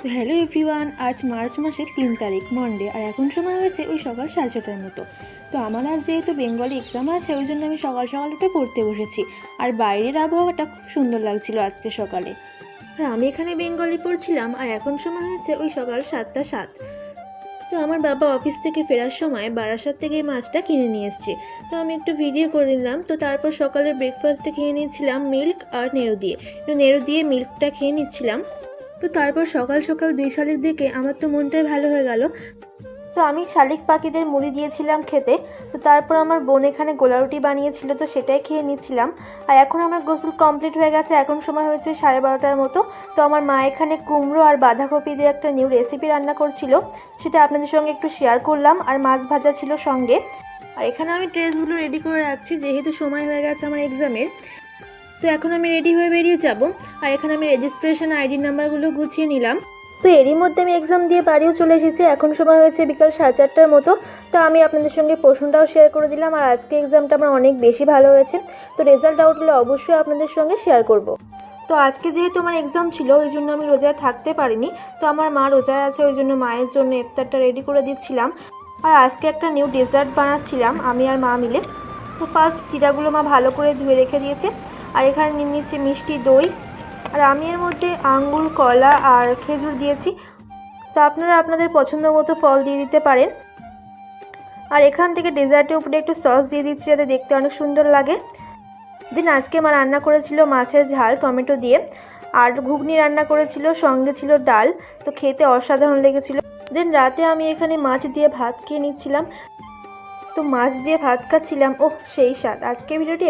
তো hello everyone, আজ March মাসের 3 তারিখ মন্ডে, আর এখন সময় হয়েছে ওই সকাল 6:30টার মতো। তো আমার আজ যেহেতু বেঙ্গলি এক্সাম আছে, ওই জন্য আমি সকাল সকাল উঠে পড়তে বসেছি। আর বাইরের আবহাওয়াটা খুব সুন্দর লাগছিল আজকে সকালে। আর আমি এখানে বেঙ্গলি পড়ছিলাম, আর এখন সময় হয়েছে ওই সকাল 7টা 7। তো আমার বাবা অফিস থেকে ফেরার সময় বারাসাত থেকে এই মাছটা কিনে নিয়ে এসছে। তো আমি একটু ভিডিও করে নিলাম। তো তারপর সকালের ব্রেকফাস্টে খেয়ে নিচ্ছিলাম মিল্ক আর নেড়ু দিয়ে মিল্কটা খেয়ে নিচ্ছিলাম। তো তারপর সকাল সকাল 2 শালিক দেখে আমার তো মনটাই ভালো হয়ে গেল। তো আমি শালিক পাখিদের মুড়ি দিয়েছিলাম খেতে। তো তারপর আমার বোন এখানে গোলা রুটি বানিয়েছিল, তো সেটাই খেয়ে নিচ্ছিলাম। আর এখন আমার গোসল কমপ্লিট হয়ে গেছে, এখন সময় হয়েছে 12:30টার মতো। তো আমার মা এখানে কুমড়ো আর বাঁধাকপি দিয়ে একটা নিউ রেসিপি রান্না করছিল, সেটা আপনাদের সঙ্গে একটু শেয়ার করলাম। আর মাছ ভাজা ছিল সঙ্গে। আর এখানে আমি ড্রেসগুলো রেডি করে রাখছি, যেহেতু সময় হয়ে গেছে আমার এক্সামের। তো এখন আমি রেডি হয়ে বেরিয়ে যাব। আর এখানে আমি রেজিস্ট্রেশন আইডি নাম্বারগুলো গুছিয়ে নিলাম। তো এরই মধ্যে আমি এক্সাম দিয়ে বাড়িও চলে এসেছি। এখন সময় হয়েছে বিকাল 4:30টার মতো। তো আমি আপনাদের সঙ্গে প্রশ্নটাও শেয়ার করে দিলাম। আর আজকে এক্সামটা আমার অনেক বেশি ভালো হয়েছে। তো রেজাল্ট আউট হলে অবশ্যই আপনাদের সঙ্গে শেয়ার করব। তো আজকে যেহেতু আমার এক্সাম ছিল, ওই জন্য আমি রোজায় থাকতে পারিনি। তো আমার মা রোজায় আছে, ওই জন্য মায়ের জন্য ইফতারটা রেডি করে দিচ্ছিলাম। আর আজকে একটা নিউ ডেজার্ট বানাচ্ছিলাম আমি আর মা মিলে। তো ফার্স্ট চিড়াগুলো মা ভালো করে ধুয়ে রেখে দিয়েছে। আর এখানে নিয়ে নিচ্ছে মিষ্টি দই। আর আমি এর মধ্যে আঙ্গুর, কলা আর খেজুর দিয়েছি। তো আপনারা আপনাদের পছন্দ মতো ফল দিয়ে দিতে পারেন। আর এখান থেকে ডেজার্টের উপরে একটু সস দিয়ে দিচ্ছি, যাতে দেখতে অনেক সুন্দর লাগে। দিন আজকে মা রান্না করেছিল মাছের ঝাল টমেটো দিয়ে, আর ঘুগনি রান্না করেছিল, সঙ্গে ছিল ডাল। তো খেতে অসাধারণ লেগেছিল। দেন রাতে আমি এখানে মাছ দিয়ে ভাত খেয়ে নিচ্ছিলাম। তো মাছ দিয়ে ভাত খাচ্ছিলাম, ওহ সেই স্বাদ। আজকের ভিডিওটি